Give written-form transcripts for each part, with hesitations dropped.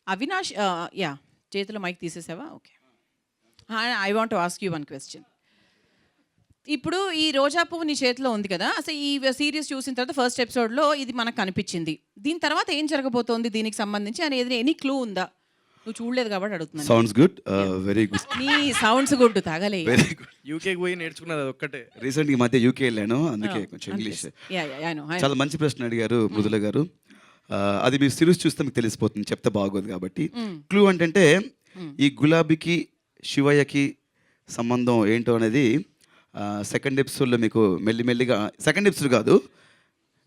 Avinash yeah! చేతిలో mike తీసేసావా? Okay. I want to ask you one question. ఇప్పుడు ఈ రోజా పువ్వు నీ చేతిలో ఉంది కదా! అసలు ఈ సీరీస్ చూసిన తర్వాత ఫస్ట్ ఎపిసోడ్‌లో ఇది మనకు కనిపించింది. దీని తర్వాత ఏం జరగబోతోంది దీనికి సంబంధించి అనేది ఎనీ క్లూ ఉందా? నువ్వు చూడలేదు కాబట్టి అడుగుతున్నాను. Sounds good. Very good. నీ సౌండ్స్ గుడ్ తగలే. Very good. యూకేకి పోయి నేర్చుకున్నది అదొక్కటే. రీసెంట్‌గా ఈ మధ్య యూకే వెళ్ళాను. అందుకే కొంచెం English. Yeah! Yeah! I know. చాలా మంచి ప్రశ్న అడిగారు మృదుల గారు. అది మీరు సిరీస్ చూస్తే మీకు తెలిసిపోతుంది. చెప్తే బాగోదు కాబట్టి. క్లూ అంటే ఈ గులాబీకి, శివయ్యకి సంబంధం ఏంటో అనేది సెకండ్ ఎపిసోడ్లో మీకు మెల్లిమెల్లిగా సెకండ్ ఎపిసోడ్ కాదు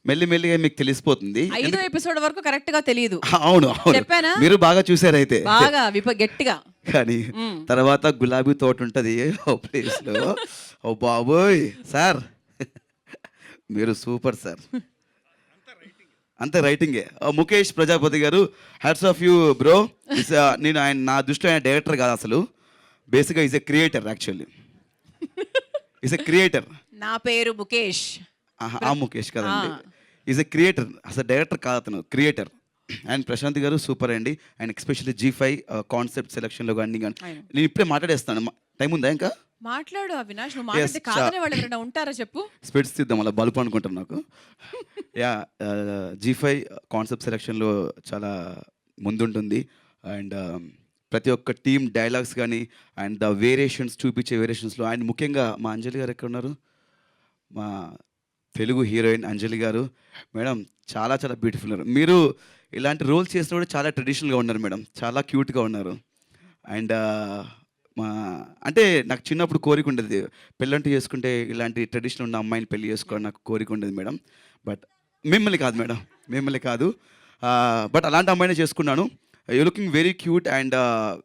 మెల్లిమెల్లిగా మీకు తెలిసిపోతుంది. 5వ ఎపిసోడ్ వరకు కరెక్ట్ గా తెలియదు. అవును అవును. చెప్పానా? మీరు బాగా చూసారు అయితే. బాగా గట్టిగా. కానీ తర్వాత గులాబీ తోట ఉంటుంది ఓ ప్లేస్లో. ఓ బాబోయ్ సార్ మీరు సూపర్ సార్. అంతే రైటింగే. ముఖేష్ ప్రజాపతి గారు హ్యాట్స్ ఆఫ్ యూ బ్రో. నేను ఆయన నా దృష్టిలో ఆయన డైరెక్టర్ కాదు అసలు. బేసిక్గా is a creator actually. Is a creator. నా పేరు ముఖేష్. ఆ ముఖేష్ కదండి. Is a creator. అసలు డైరెక్టర్ కాదు అతను, క్రియేటర్. అండ్ ప్రశాంత్ గారు సూపర్ అండి. అండ్ ఎస్పెషల్లీ G5 కాన్సెప్ట్ సెలక్షన్లో కానీ నేను ఇప్పుడే మాట్లాడేస్తాను. టైం ఉందా ఇంకా? మాట్లాడు అవినాష్. నువ్వు మాట్లాడితే కాదనే వాళ్ళు ఎవరైనా ఉంటారా చెప్పు. స్పెట్స్ తీద్దాం అలా బల్బు అనుకుంటాను నాకు. యా G5 కాన్సెప్ట్ సెలక్షన్లో చాలా ముందుంటుంది. అండ్ ప్రతి ఒక్క టీమ్ డైలాగ్స్ కానీ అండ్ ద వేరియేషన్స్ చూపించే వేరియేషన్స్లో అండ్ ముఖ్యంగా మా అంజలి గారు ఎక్కడ ఉన్నారు? మా తెలుగు హీరోయిన్ అంజలి గారు మేడం చాలా చాలా బ్యూటిఫుల్ ఉన్నారు. మీరు ఇలాంటి రోల్స్ చేసినప్పుడు చాలా ట్రెడిషనల్గా ఉన్నారు మేడం. చాలా క్యూట్గా ఉన్నారు. అండ్ మా అంటే నాకు చిన్నప్పుడు కోరిక ఉండేది పెళ్ళంటూ చేసుకుంటే ఇలాంటి ట్రెడిషనల్ ఉన్న అమ్మాయిని పెళ్లి చేసుకోవడం నాకు కోరిక ఉండేది మేడం. బట్ మిమ్మల్ని కాదు మేడం, మిమ్మల్ని కాదు. బట్ అలాంటి అమ్మాయిని చేసుకున్నాను. You looking very cute and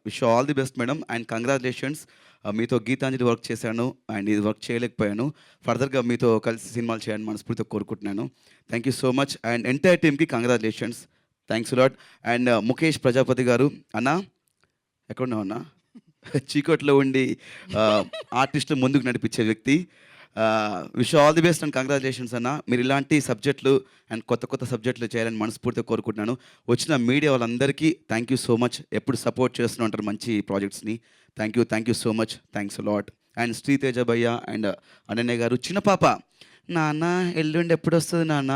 wish all the best madam. And congratulations. మీతో గీతాంజలి వర్క్ చేశాను అండ్ ఇది వర్క్ చేయలేకపోయాను. ఫర్దర్గా మీతో కలిసి సినిమాలు చేయాలని మనస్ఫూర్తిగా కోరుకుంటున్నాను. Thank you so much. And entire టీమ్కి congratulations. Thanks lot. And Mukesh Prajapati గారు అన్న ఎక్కడున్నావు అన్న? చీకట్లో ఉండి ఆర్టిస్టులు ముందుకు నడిపించే వ్యక్తి. Wish all the best and congratulations అన్న. మీరు ఇలాంటి సబ్జెక్టులు అండ్ కొత్త కొత్త సబ్జెక్టులు చేయాలని మనస్ఫూర్తిగా కోరుకుంటున్నాను. వచ్చిన మీడియా వాళ్ళందరికీ థ్యాంక్ యూ సో మచ్. ఎప్పుడు సపోర్ట్ చేస్తూ ఉంటారు మంచి ప్రాజెక్ట్స్ని. Thank you so much. Thanks lot. And Sritheja భయ్య అండ్ అనన్య గారు. చిన్న పాప నాన్న ఎల్లుండి ఎప్పుడు వస్తుంది నాన్న?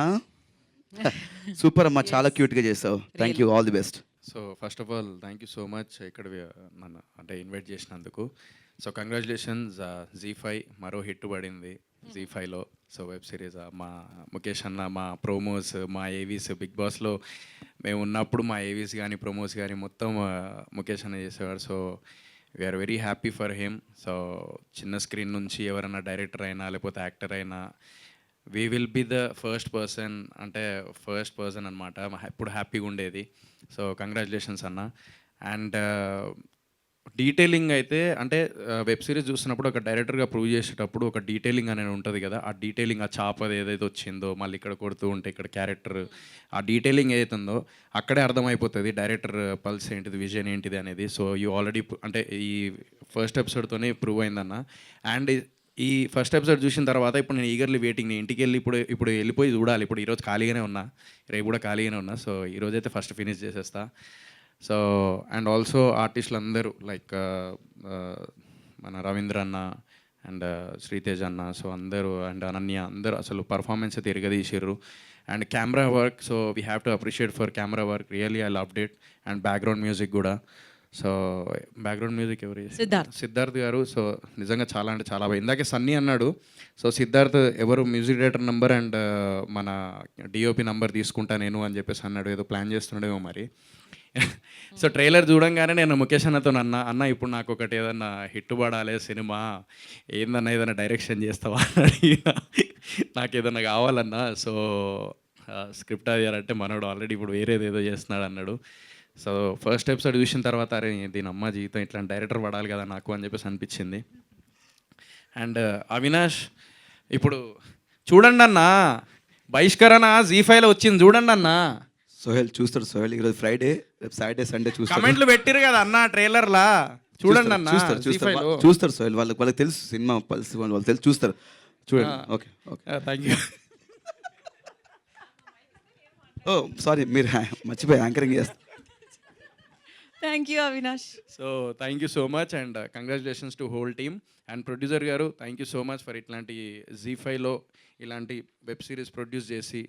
సూపర్ అమ్మా, చాలా క్యూట్గా చేసావు. Thank you. All the best. So first of all thank you so much ఇక్కడ నన్ను అంటే ఇన్వైట్ చేసినందుకు. So congratulations. Z5 మరో హిట్ పడింది Z5లో. సో వెబ్ సిరీస్ మా ముఖేష్ అన్న మా ప్రోమోస్ మా ఏవీస్ బిగ్ బాస్లో మేము ఉన్నప్పుడు మా ఏవీస్ కానీ ప్రోమోస్ కానీ మొత్తం ముఖేష్ అన్న చేసేవాడు. So we are very happy for him. So చిన్న స్క్రీన్ నుంచి ఎవరైనా డైరెక్టర్ అయినా లేకపోతే యాక్టర్ అయినా we will be the first person అనమాట ఎప్పుడు హ్యాపీగా ఉండేది. సో కంగ్రాచులేషన్స్ అన్న. అండ్ డీటెయిలింగ్ అయితే అంటే వెబ్ సిరీస్ చూస్తున్నప్పుడు ఒక డైరెక్టర్గా ప్రూవ్ చేసేటప్పుడు ఒక డీటెయిలింగ్ అనేది ఉంటుంది కదా. ఆ డీటెయిలింగ్ ఆ చాపది ఏదైతే వచ్చిందో మళ్ళీ ఇక్కడ కొడుతూ ఉంటే ఇక్కడ క్యారెక్టర్ ఆ డీటెయిలింగ్ ఏదైతుందో అక్కడే అర్థమైపోతుంది డైరెక్టర్ పల్స్ ఏంటిది, విజన్ ఏంటిది అనేది. సో యూ ఆల్రెడీ అంటే ఈ ఫస్ట్ ఎపిసోడ్తోనే ప్రూవ్ అయిందన్న. అండ్ ఈ ఫస్ట్ ఎపిసోడ్ చూసిన తర్వాత ఇప్పుడు నేను ఈగర్లీ వెయిటింగ్. నేను ఇంటికి వెళ్ళి ఇప్పుడు వెళ్ళిపోయి చూడాలి. ఇప్పుడు ఈరోజు ఖాళీగానే ఉన్నా, రేపు కూడా ఖాళీగానే ఉన్నా. సో ఈరోజైతే ఫస్ట్ ఫినిష్ చేసేస్తా. సో అండ్ ఆల్సో ఆర్టిస్టులు అందరూ లైక్ మన రవీంద్ర అన్న అండ్ శ్రీతేజ్ అన్న, సో అందరూ అండ్ అనన్య అందరూ అసలు పర్ఫార్మెన్స్ అయితే ఇరగదీసిర్రు. And camera work, so we have to appreciate for camera work. Really I loved it. And background music కూడా. సో బ్యాక్గ్రౌండ్ మ్యూజిక్ ఎవరు? సిద్ధార్థ్ గారు. సో నిజంగా చాలా అంటే చాలా బాగా. ఇందాకే సన్నీ అన్నాడు. సో సిద్ధార్థ్ ఎవరు మ్యూజిక్ డైరెక్టర్ నెంబర్ అండ్ మన డిఓపి నెంబర్ తీసుకుంటా నేను అని చెప్పేసి అన్నాడు. ఏదో ప్లాన్ చేస్తున్నాడేమో మరి. సో ట్రైలర్ చూడంగానే నేను ముఖేష్ అన్నతో అన్న ఇప్పుడు నాకు ఒకటి ఏదన్నా హిట్ పడాలి సినిమా, ఏందన్నా ఏదైనా డైరెక్షన్ చేస్తావా అని నాకు ఏదన్నా కావాలన్నా. సో స్క్రిప్ట్ అది అంటే మనోడు ఆల్రెడీ ఇప్పుడు వేరేది ఏదో చేస్తున్నాడు అన్నాడు. సో ఫస్ట్ ఎపిసోడ్ చూసిన తర్వాత అరే దీని అమ్మ జీవితం ఇట్లాంటి డైరెక్టర్ పడాలి కదా నాకు అని చెప్పేసి అనిపించింది. అండ్ అవినాష్ ఇప్పుడు చూడండి అన్న బహిష్కరణ Z5లో వచ్చింది చూడండి అన్న. సోహెల్ చూస్తాడు. సోహెల్ ఈరోజు ఫ్రైడే, రేపు సాటర్డే సండే చూస్తాడు. కమెంట్లు పెట్టిరు కదా అన్న ట్రైలర్లా చూడండి అన్న. చూస్తారు సోహెల్. వాళ్ళకి తెలుసు సినిమా పల్స్, వాళ్ళు తెలుసు, చూస్తారు. చూడండి. Okay okay thank you. Oh sorry మీరు మర్చిపోయి యాంకరింగ్ చేస్తారు. Thank you Avinash. So thank you so much and congratulations to whole team and producer గారు thank you so much for ఇట్లాంటి జీ5లో ఇలాంటి వెబ్ సిరీస్ ప్రొడ్యూస్ చేసి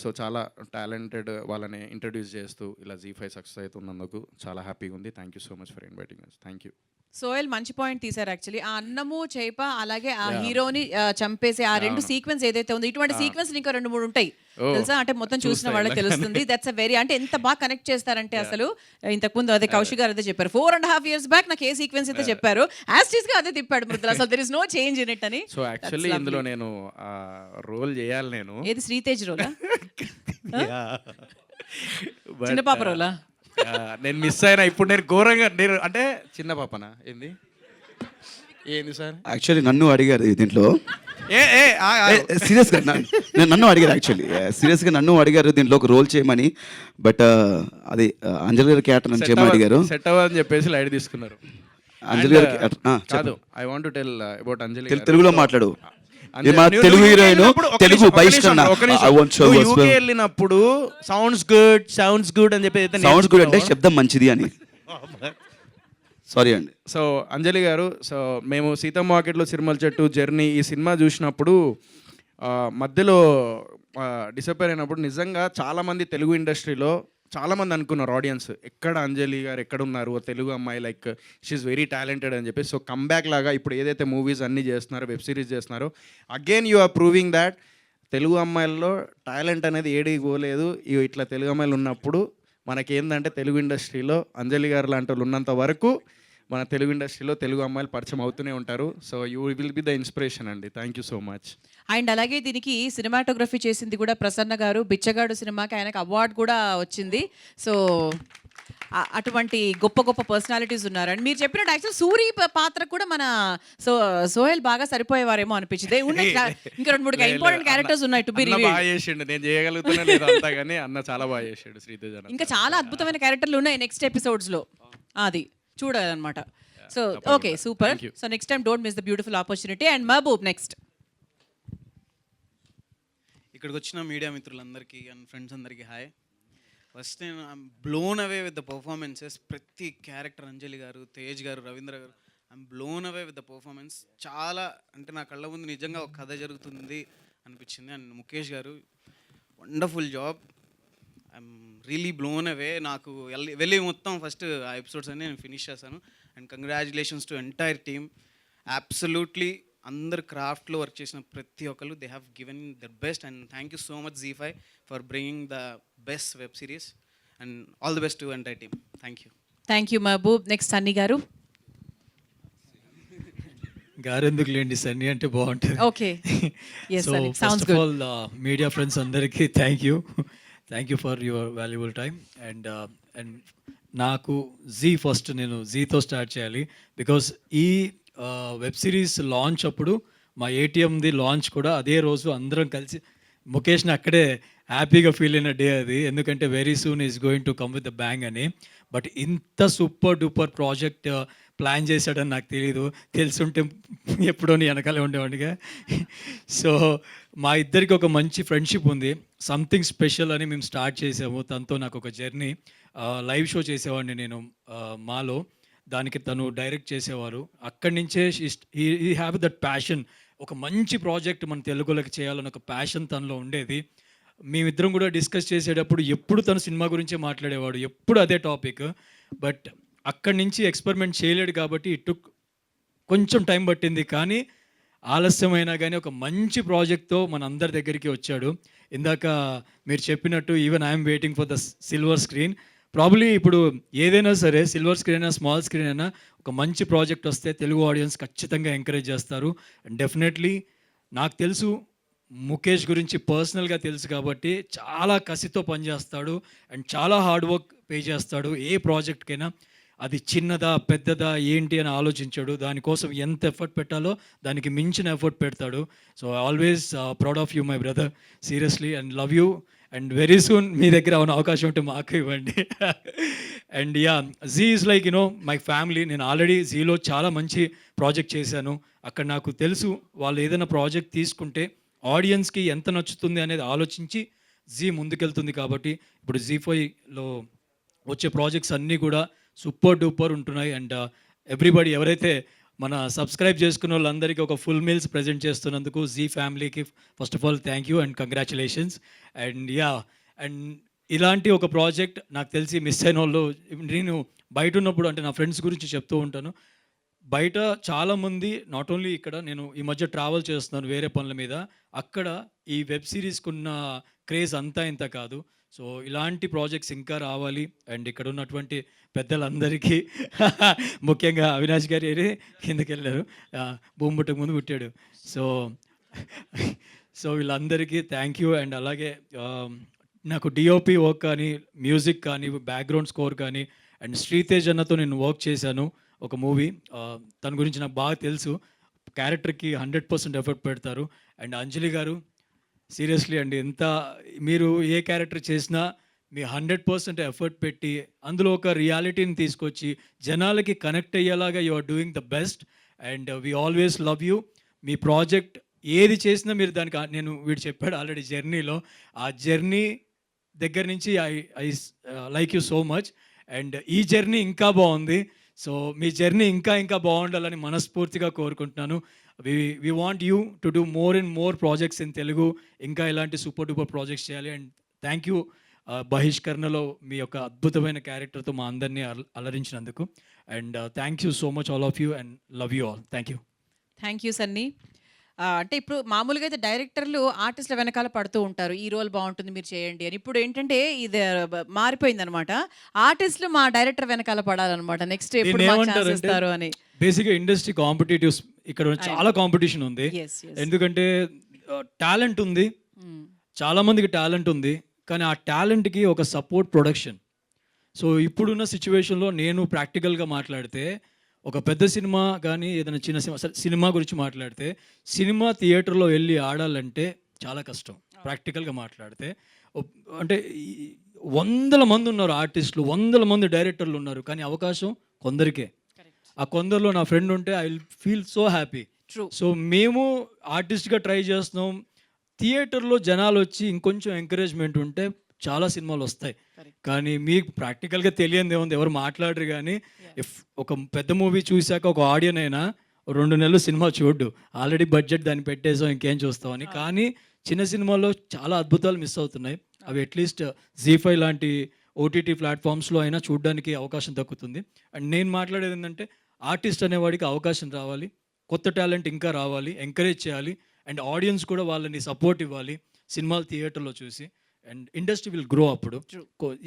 సో చాలా టాలెంటెడ్ వాళ్ళని ఇంట్రడ్యూస్ చేస్తూ ఇలా జీ5 సక్సెస్ అవుతున్నందుకు చాలా హ్యాపీగా ఉంది. Thank you so much for inviting us. Thank you. Sohel మంచి పాయింట్ తీశారు యాక్చువల్లీ. ఆ అన్నము చేప అలాగే ఆ హీరోని చంపేసే ఆ రెండు సీక్వెన్స్ ఏదైతే ఉందో, ఇటువంటి సీక్వెన్స్ ఇంకా 2-3 ఉంటాయి తెలుసా. అంటే మొత్తం చూసిన వాళ్ళకి తెలుస్తుంది. దట్స్ అ వెరీ, అంటే ఎంత బాగా కనెక్ట్ చేస్తారంటే అసలు ఇంతకుముందు అదే కౌశిక్ గారు అదే చెప్పారు. 4.5 years బ్యాక్ నాకు ఏ సీక్వెన్స్ అయితే చెప్పారు యాస్టీస్ గా అదే తిప్పాడు మృదుల. అసలు there is no change in it అని. సో యాక్చువల్లీ ఇందులో నేను రోల్ చేయాలి. నేను ఏది శ్రీతేజ్ రోలా చిన్న పాప రోలా? నేను మిస్ అయినా. ఇప్పుడు నేను ఘోరంగా నేను అంటే చిన్న పాపనా ఏంది సార్? యాక్చువల్లీ నన్ను అడిగారు దీంట్లో, ఏ సీరియస్గా నన్ను అడిగారు. యాక్చువల్లీ సీరియస్గా నన్ను అడిగారు దీంట్లో ఒక రోల్ చేయమని. బట్ అది అంజలి గారి క్యారెక్టర్ నన్ను చేయమని అడిగారు. సెట్ అవ్వదని చెప్పేసి లైట్ తీసుకున్నారు. అంజలి గారి కాదు, I want to tell about Anjali. తెలుగులో మాట్లాడు. తెలుగు హీరోయిన్, తెలుగు బహిష్కరణ. వెళ్ళినప్పుడు సౌండ్స్ గుడ్ అని చెప్పి సౌండ్స్ గుడ్ అంటే శబ్దం మంచిది అని. సారీ అండి. సో అంజలి గారు, సో మేము సీతమ్మ మార్కెట్లో సిరిమల చెట్టు జర్నీ ఈ సినిమా చూసినప్పుడు మధ్యలో డిసప్పేర్ అయినప్పుడు నిజంగా చాలామంది తెలుగు ఇండస్ట్రీలో చాలామంది అనుకున్నారు ఆడియన్స్, ఎక్కడ అంజలి గారు ఎక్కడ ఉన్నారు, తెలుగు అమ్మాయి, లైక్ షీఈస్ వెరీ టాలెంటెడ్ అని చెప్పి. సో కమ్బ్యాక్ లాగా ఇప్పుడు ఏదైతే మూవీస్ అన్నీ చేస్తున్నారో, వెబ్ సిరీస్ చేస్తున్నారో, again you are proving that Telugu అమ్మాయిల్లో టాలెంట్ అనేది ఏడికి పోలేదు. ఇట్లా తెలుగు అమ్మాయిలు ఉన్నప్పుడు మనకేందంటే తెలుగు ఇండస్ట్రీలో అంజలి గారు లాంటి వాళ్ళు ఉన్నంత వరకు మన తెలుగు ఇండస్ట్రీలో తెలుగు అమ్మాయిలు పరిచయం అవుతూనే ఉంటారు. So you will be the inspiration అండి. Thank you so much. And అలాగే దీనికి సినిమాటోగ్రఫీ చేసింది కూడా ప్రసన్న గారు. బిచ్చగాడు సినిమాకి ఆయనకు అవార్డు కూడా వచ్చింది. సో అటువంటి గొప్ప గొప్ప పర్సనాలిటీస్ ఉన్నారు. అండ్ మీరు చెప్పినట్టు యాక్చువల్ సూరి పాత్ర కూడా మన సోహెల్ బాగా సరిపోయేవారేమో అనిపించింది. ఇంకా 2-3 ఇంపార్టెంట్ క్యారెక్టర్స్ ఉన్నాయి టు బి రివీల్డ్. బాగా చేసిండు, నేను చేయగలుగుతున్నా లేదు అంతా, కానీ అన్న చాలా బాగా చేసాడు. శ్రీతేజ్ అన్న ఇంకా చాలా అద్భుతమైన క్యారెక్టర్లు ఉన్నాయి నెక్స్ట్ ఎపిసోడ్స్ లో, అది చూడాలన్నమాట. So okay, super. So next time don't miss the beautiful opportunity. And Mehboob next. ఇక్కడికి వచ్చిన మీడియా మిత్రులందరికీ అండ్ ఫ్రెండ్స్ అందరికీ హాయ్. ఫస్ట్ నేను I'm blown away with the performances. ప్రతి క్యారెక్టర్, అంజలి గారు, తేజ్ గారు, రవీంద్ర గారు, I'm blown away with the performance. చాలా అంటే నా కళ్ళ ముందు నిజంగా ఒక కథ జరుగుతుంది అనిపించింది. అండ్ ముఖేష్ గారు wonderful job. I'm really blown away. నాకు వెళ్ళి మొత్తం ఫస్ట్ ఆ ఎపిసోడ్స్ అన్నీ నేను ఫినిష్ చేశాను. And congratulations to entire team. Absolutely అందరు క్రాఫ్ట్లో వర్క్ చేసిన ప్రతి ఒక్కరు, they have given their best. And thank you so much Zee five for bringing the best web series. And all the best to entire team. Thank you. Thank you Mehboob. Next Sunny గారు. గారెందుకు లేండి, సన్నీ అంటే బాగుంటుంది. Okay, yes so Sunny, sounds first of good. All media friends అందరికీ thank you for your valuable time. And నాకు first నేను జీతో start చేయాలి. Because ఈ వెబ్ సిరీస్ లాంచ్ అప్పుడు మా ఏటీఎంది లాంచ్ కూడా అదే రోజు అందరం కలిసి ముఖేష్ని అక్కడే హ్యాపీగా ఫీల్ అయిన డే అది. ఎందుకంటే very soon is going to come with the bang అని. బట్ ఇంత సూపర్ డూపర్ ప్రాజెక్ట్ ప్లాన్ చేశాడని నాకు తెలియదు. తెలుసుంటే ఎప్పుడో నీ వెనకాలే ఉండేవాడిగా. సో మా ఇద్దరికి ఒక మంచి ఫ్రెండ్షిప్ ఉంది. సంథింగ్ స్పెషల్ అని మేము స్టార్ట్ చేసాము. తనతో నాకు ఒక జర్నీ. లైవ్ షో చేసేవాడిని నేను మాలో, దానికి తను డైరెక్ట్ చేసేవారు. అక్కడి నుంచే ఈ హ్యావ్ దట్ ప్యాషన్. ఒక మంచి ప్రాజెక్ట్ మన తెలుగులోకి చేయాలని ఒక ప్యాషన్ తనలో ఉండేది. మేమిద్దరం కూడా డిస్కస్ చేసేటప్పుడు ఎప్పుడు తను సినిమా గురించే మాట్లాడేవాడు, ఎప్పుడు అదే టాపిక్. బట్ అక్కడి నుంచి ఎక్స్పెరిమెంట్ చేయలేడు కాబట్టి ఇటు కొంచెం టైం పట్టింది. కానీ ఆలస్యమైనా కానీ ఒక మంచి ప్రాజెక్ట్తో మన అందరి దగ్గరికి వచ్చాడు. ఇందాక మీరు చెప్పినట్టు even I'm waiting for the silver screen. Probably ఇప్పుడు ఏదైనా సరే సిల్వర్ స్క్రీన్ అయినా స్మాల్ స్క్రీన్ అయినా ఒక మంచి ప్రాజెక్ట్ వస్తే తెలుగు ఆడియన్స్ ఖచ్చితంగా ఎంకరేజ్ చేస్తారు. అండ్ డెఫినెట్లీ నాకు తెలుసు, ముఖేష్ గురించి పర్సనల్గా తెలుసు కాబట్టి చాలా కసితో పనిచేస్తాడు అండ్ చాలా హార్డ్ వర్క్ పే చేస్తాడు. ఏ ప్రాజెక్ట్కైనా అది చిన్నదా పెద్దదా ఏంటి అని ఆలోచించాడు. దానికోసం ఎంత ఎఫర్ట్ పెట్టాలో దానికి మించిన ఎఫర్ట్ పెడతాడు. So always proud of you my brother, seriously, and love you. And very soon మీ దగ్గర ఉన్న అవకాశం ఉంటే మాకు ఇవ్వండి. And ya, Zee is like my family. నేను ఆల్రెడీ జీలో చాలా మంచి ప్రాజెక్ట్ చేశాను. అక్కడ నాకు తెలుసు వాళ్ళు ఏదైనా ప్రాజెక్ట్ తీసుకుంటే ఆడియన్స్కి ఎంత నచ్చుతుంది అనేది ఆలోచించి జీ ముందుకెళ్తుంది. కాబట్టి ఇప్పుడు జీ5లో వచ్చే ప్రాజెక్ట్స్ అన్నీ కూడా సూపర్ డూపర్ ఉంటున్నాయి. అండ్ ఎవ్రీబడి ఎవరైతే మన సబ్స్క్రైబ్ చేసుకున్న వాళ్ళందరికీ ఒక ఫుల్ మీల్స్ ప్రజెంట్ చేస్తున్నందుకు జీ ఫ్యామిలీకి first of all thank you and congratulations. And and ఇలాంటి ఒక ప్రాజెక్ట్ నాకు తెలిసి మిస్ అయిన వాళ్ళు, నేను బయట ఉన్నప్పుడు అంటే నా ఫ్రెండ్స్ గురించి చెప్తూ ఉంటాను, బయట చాలామంది నాట్ ఓన్లీ ఇక్కడ, నేను ఈ మధ్య ట్రావెల్ చేస్తున్నాను వేరే పనుల మీద, అక్కడ ఈ వెబ్ సిరీస్కి ఉన్న క్రేజ్ అంతా ఇంత కాదు. సో ఇలాంటి ప్రాజెక్ట్స్ ఇంకా రావాలి. అండ్ ఇక్కడ ఉన్నటువంటి పెద్దలందరికీ ముఖ్యంగా అవినాష్ గారు కిందకి వెళ్ళారు, భూమి పుట్టక ముందు పుట్టాడు. సో వీళ్ళందరికీ థ్యాంక్ యూ. అండ్ అలాగే నాకు డిఓపి వర్క్ కానీ, మ్యూజిక్ కానీ, బ్యాక్గ్రౌండ్ స్కోర్ కానీ, అండ్ శ్రీతేజ్ అన్నతో నేను వర్క్ చేశాను ఒక మూవీ. తన గురించి నాకు బాగా తెలుసు, క్యారెక్టర్కి 100% ఎఫర్ట్ పెడతారు. అండ్ అంజలి గారు సీరియస్లీ అండి, ఎంత మీరు ఏ క్యారెక్టర్ చేసినా మీ 100% ఎఫర్ట్ పెట్టి అందులో ఒక రియాలిటీని తీసుకొచ్చి జనాలకి కనెక్ట్ అయ్యేలాగా you are doing the best. And we always love you. మీ ప్రాజెక్ట్ ఏది చేసినా మీరు దానికి, నేను వీడు చెప్పాడు ఆల్రెడీ జర్నీలో, ఆ జర్నీ దగ్గర నుంచి I like you so much. And ఈ జర్నీ ఇంకా బాగుంది. సో మీ జర్నీ ఇంకా ఇంకా బాగుండాలని మనస్ఫూర్తిగా కోరుకుంటున్నాను. We want you to do more and more projects in Telugu, ఇంకా ఇలాంటి సూపర్ డూపర్ ప్రాజెక్ట్స్ చేయాలి. అండ్ థ్యాంక్ యూ బహిష్కరణలో మీ యొక్క అద్భుతమైన క్యారెక్టర్తో మా అందరినీ అలరించినందుకు. And thank you so much all of you and love you all. Thank you. Thank you Sunny. అంటే ఇప్పుడు మామూలుగా అయితే డైరెక్టర్లు ఆర్టిస్టుల వెనకాల పడుతూ ఉంటారు, ఈ రోల్ బాగుంటుంది మీరు చేయండి అని. ఇప్పుడు ఏంటంటే ఇది మారిపోయిందనమాట, ఆర్టిస్టులు మా డైరెక్టర్ వెనకాల పడాలన్నమాట, నెక్స్ట్ ఎప్పుడు మాకు ఛాన్స్ ఇస్తారు అని. బేసిక్గా ఇండస్ట్రీ కాంపిటేటివ్స్ ఇక్కడ చాలా కాంపిటీషన్ ఉంది. Yes, yes. ఎందుకంటే టాలెంట్ ఉంది, చాలా మందికి టాలెంట్ ఉంది, కానీ ఆ టాలెంట్కి ఒక సపోర్ట్ ప్రొడక్షన్. సో ఇప్పుడున్న సిచ్యువేషన్లో నేను ప్రాక్టికల్గా మాట్లాడితే, ఒక పెద్ద సినిమా కానీ ఏదైనా చిన్న సినిమా గురించి మాట్లాడితే, సినిమా థియేటర్లో వెళ్ళి ఆడాలంటే చాలా కష్టం. ప్రాక్టికల్గా మాట్లాడితే అంటే 100 మంది ఉన్నారు ఆర్టిస్టులు, 100 మంది డైరెక్టర్లు ఉన్నారు, కానీ అవకాశం కొందరికే. ఆ కొందరిలో నా ఫ్రెండ్ ఉంటే I will feel so happy. So మేము ఆర్టిస్ట్గా ట్రై చేస్తున్నాం. థియేటర్లో జనాలు వచ్చి ఇంకొంచెం ఎంకరేజ్మెంట్ ఉంటే చాలా సినిమాలు వస్తాయి. కానీ మీకు ప్రాక్టికల్గా తెలియదు ఏముంది, ఎవరు మాట్లాడరు. కానీ ఇఫ్ ఒక పెద్ద మూవీ చూశాక ఒక ఆడియన్ అయినా 2 నెలలు సినిమా చూడ్డు, ఆల్రెడీ బడ్జెట్ దాన్ని పెట్టేసాం, ఇంకేం చూస్తామని. కానీ చిన్న సినిమాల్లో చాలా అద్భుతాలు మిస్ అవుతున్నాయి. అవి అట్లీస్ట్ జీ5 లాంటి ఓటీటీ ప్లాట్ఫామ్స్లో అయినా చూడడానికి అవకాశం దక్కుతుంది. అండ్ నేను మాట్లాడేది ఏంటంటే, ఆర్టిస్ట్ అనేవాడికి అవకాశం రావాలి, కొత్త టాలెంట్ ఇంకా రావాలి, ఎంకరేజ్ చేయాలి. అండ్ ఆడియన్స్ కూడా వాళ్ళని సపోర్ట్ ఇవ్వాలి సినిమాలు థియేటర్లో చూసి. And industry will grow. అప్పుడు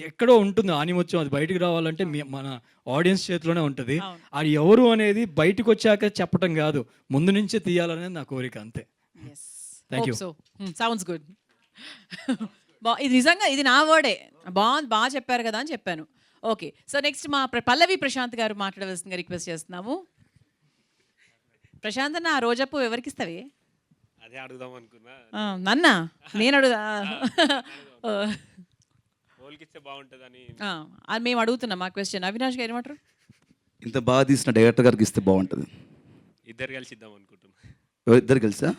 ఎక్కడో ఉంటుంది ఆనిమత్యం, అది బయటికి రావాలంటే మన ఆడియన్స్ చేతిలోనే ఉంటుంది. అది ఎవరు అనేది బయటకు వచ్చాక చెప్పటం కాదు, ముందు నుంచే తీయాలనేది నా కోరిక, అంతే. Thank you. Sounds good. ఇది నిజంగా ఇది నా వర్డే, బాగుంది, బాగా చెప్పారు కదా అని చెప్పాను. ఓకే, సో నెక్స్ట్ మా పల్లవి ప్రశాంత్ గారు మాట్లాడవలసిందిగా రిక్వెస్ట్ చేస్తున్నాము. ప్రశాంత్ అన్న, ఆ రోజాపు ఎవరికి ఇస్తావే? అదే అడుగుదాం అనుకున్నా. నన్నా నేను అడుగుదా? ఇస్తే బాగుంటుందని అది మేము అడుగుతున్నాం. మా క్వశ్చన్ అవినాష్ గారు ఏమంటారు? ఇంత బాగా తీసిన డైరెక్టర్ గారికి ఇస్తే బాగుంటుంది. ఇద్దరు కలిసి ఇద్దాం అనుకుంటున్నా. ఇద్దరు కలిసా?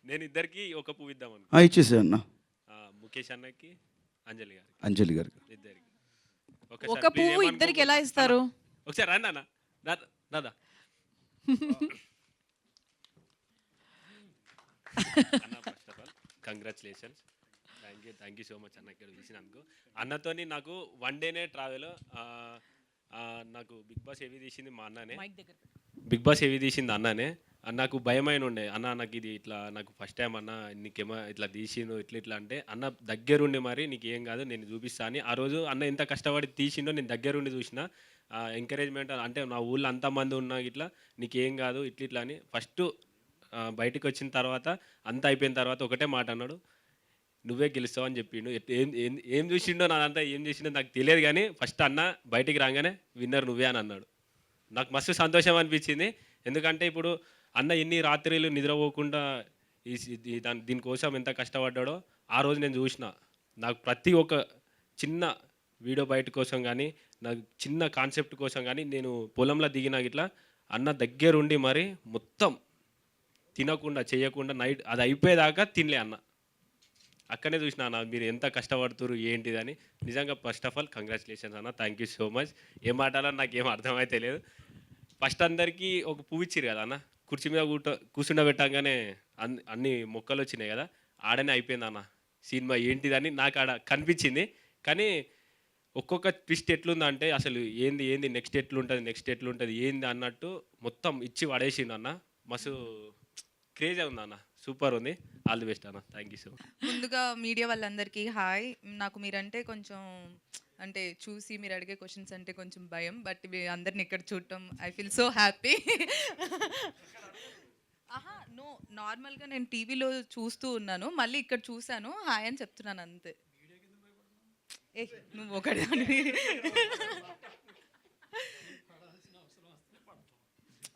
నేను ఇద్దరికి ఒక పువ్వు ఇద్దాం అనుకుంటున్నా. ఇచ్చేసా అన్న. ముఖేష్ అన్నకి, అంజలి గారికి. అంజలి గారికి ఇద్దరికి ఒక పువ్వు ఇద్దరికి ఎలా ఇస్తారు? ఒకసారి రండి అన్న. దాదా అన్న, first of all congratulations. Thank you so much అన్న ఇక్కడ తీసినందుకు. అన్నతోని నాకు 1 డేనే ట్రావెల్. నాకు బిగ్ బాస్ ఏవి తీసింది మా అన్ననే. బిగ్ బాస్ ఏవి తీసింది అన్ననే. నాకు భయమైన ఉండే, అన్న నాకు ఇది ఇట్లా, నాకు ఫస్ట్ టైం అన్న నీకేమో ఇట్లా తీసిండు ఇట్లా అంటే, అన్న దగ్గరుండి మరి నీకు ఏం కాదు నేను చూపిస్తా అని. ఆ రోజు అన్న ఎంత కష్టపడి తీసిండో నేను దగ్గరుండి చూసిన. ఎంకరేజ్మెంట్ అంటే నా ఊళ్ళో అంతమంది ఉన్నా ఇట్లా నీకేం కాదు ఇట్లా అని. ఫస్ట్ బయటకు వచ్చిన తర్వాత అంతా అయిపోయిన తర్వాత ఒకటే మాట అన్నాడు, నువ్వే గెలుస్తావు అని చెప్పిండు. ఏం చూసిండో నాదంతా ఏం చేసిండో నాకు తెలియదు, కానీ ఫస్ట్ అన్న బయటికి రాగానే విన్నర్ నువ్వే అని అన్నాడు. నాకు మస్తు సంతోషం అనిపించింది. ఎందుకంటే ఇప్పుడు అన్న ఎన్ని రాత్రులు నిద్రపోకుండా దీనికోసం ఎంత కష్టపడ్డాడో ఆ రోజు నేను చూసిన. నాకు ప్రతి ఒక్క చిన్న వీడియో బయట కోసం కానీ, నాకు చిన్న కాన్సెప్ట్ కోసం కానీ నేను పొలంలో దిగినా ఇట్లా అన్న దగ్గరుండి మరి మొత్తం తినకుండా చేయకుండా నైట్ అది అయిపోయేదాకా తినలే అన్న. అక్కడనే చూసిన అన్న మీరు ఎంత కష్టపడుతున్నారు ఏంటిదని. నిజంగా ఫస్ట్ ఆఫ్ ఆల్ కంగ్రాచులేషన్స్ అన్న, థ్యాంక్ యూ సో మచ్. ఏం మాట్లాడాలో నాకు ఏం అర్థమైతే లేదు. ఫస్ట్ అందరికీ ఒక పువ్వు ఇచ్చిరు కదా అన్న, కుర్చీ మీద కూర్చుండబెట్టంగానే అన్ని మొక్కలు వచ్చినాయి కదా, ఆడనే అయిపోయింది అన్న సినిమా ఏంటిదని నాకు ఆడ కనిపించింది. కానీ ఒక్కొక్క ట్విస్ట్ ఎట్లుందంటే అసలు ఏంది నెక్స్ట్ ఎట్లుంటుంది ఏంది అన్నట్టు మొత్తం ఇచ్చి పడేసింది అన్న. మస్తు క్రేజ్ ఉంది అన్న, సూపర్ ఉంది. ఆల్ ది బెస్ట్ అన్న, థ్యాంక్ యూ సో మచ్. ముందుగా మీడియా వాళ్ళందరికీ హాయ్. నాకు మీరంటే కొంచెం అంటే చూసి మీరు అడిగే క్వశ్చన్స్ అంటే కొంచెం భయం, బట్ మీ అందరిని ఇక్కడ చూడటం I feel so happy. No, నార్మల్గా నేను టీవీలో చూస్తూ ఉన్నాను, మళ్ళీ ఇక్కడ చూశాను, హాయ్ అని చెప్తున్నాను అంతే. ఏ నువ్వు ఒకటి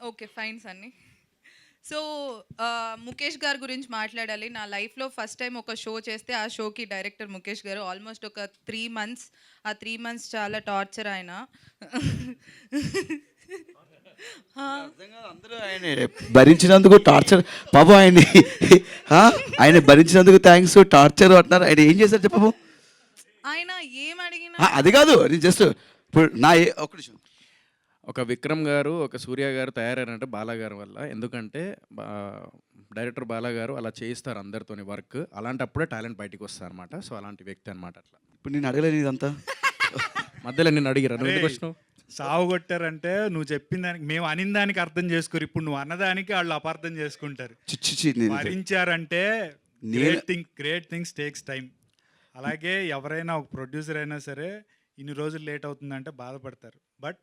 okay fine Sunny. So Mukesh గారి గురించి మాట్లాడాలి. నా లైఫ్లో ఫస్ట్ టైం ఒక షో చేస్తే ఆ షోకి డైరెక్టర్ ముఖేష్ గారు. ఆల్మోస్ట్ ఒక 3 months, ఆ 3 months చాలా టార్చర్ ఆయన. అందరూ ఆయన భరించినందుకు టార్చర్ పాపం ఆయన భరించినందుకు థ్యాంక్స్, టార్చర్ అంటున్నారు. ఆయన ఏం చేశారు చెప్పు. ఆయన ఏం అడిగినా అది కాదు, జస్ట్ ఇప్పుడు ఒక నిమిషం. ఒక విక్రమ్ గారు, ఒక సూర్య గారు తయారయ్యారంటే బాలా గారి వల్ల. ఎందుకంటే డైరెక్టర్ బాలా గారు అలా చేయిస్తారు అందరితోని వర్క్. అలాంటప్పుడే టాలెంట్ బయటికి వస్తారు అనమాట. సో అలాంటి వ్యక్తి అనమాట. అట్లా ఇప్పుడు నేను అడగలేను ఇదంతా. మధ్యలో నేను అడిగిరా నువ్వు ఎందుకు అరే, వచ్చినావు? సావు కొట్టారంటే నువ్వు చెప్పిన దానికి మేము అనిన దానికి అర్థం చేసుకోరు. ఇప్పుడు నువ్వు అన్నదానికి వాళ్ళు అపార్థం చేసుకుంటారు. చిచ్చి భరించారంటే గ్రేట్ థింగ్స్ టేక్స్ టైం. అలాగే ఎవరైనా ఒక ప్రొడ్యూసర్ అయినా సరే ఇన్ని రోజులు లేట్ అవుతుందంటే బాధపడతారు. బట్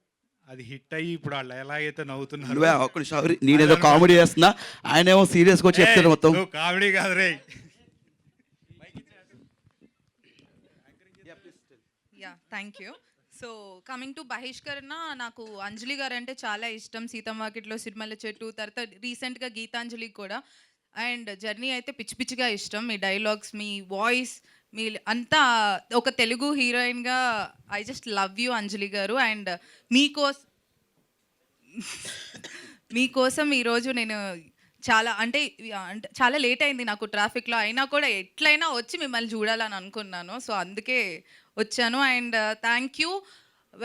అది హిట్ అయ్యి ఇప్పుడు వాళ్ళు ఎలాగైతే నవ్వుతున్నారు. ఒక్క నిమిషం, నేనేదో కామెడీ చేస్తున్నా, ఆయన ఏమో సీరియస్గా వచ్చి చెప్తారు మొత్తం. కామెడీ కాదు రే. Ya thank you. So coming to Bahishkarana, నాకు అంజలి గారు అంటే చాలా ఇష్టం. సీతం వాకిట్లో సిరిమల్ల చెట్టు, తర్వాత రీసెంట్గా గీతాంజలి కూడా. అండ్ జర్నీ అయితే పిచ్చి పిచ్చిగా ఇష్టం. మీ డైలాగ్స్, మీ వాయిస్, మీ అంతా ఒక తెలుగు హీరోయిన్గా ఐ జస్ట్ లవ్ యూ అంజలి గారు. అండ్ మీకోసం ఈరోజు నేను చాలా అంటే చాలా లేట్ అయింది నాకు ట్రాఫిక్లో, అయినా కూడా ఎట్లయినా వచ్చి మిమ్మల్ని చూడాలని అనుకున్నాను. సో అందుకే వచ్చాను. And thank you,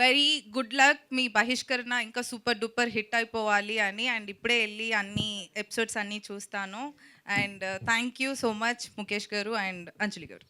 very good luck. మీ బహిష్కరణ ఇంకా సూపర్ డూపర్ హిట్ అయిపోవాలి అని. అండ్ ఇప్పుడే వెళ్ళి అన్ని ఎపిసోడ్స్ అన్నీ చూస్తాను. And thank you so much Mukesh గారు అండ్ అంజలి గారు.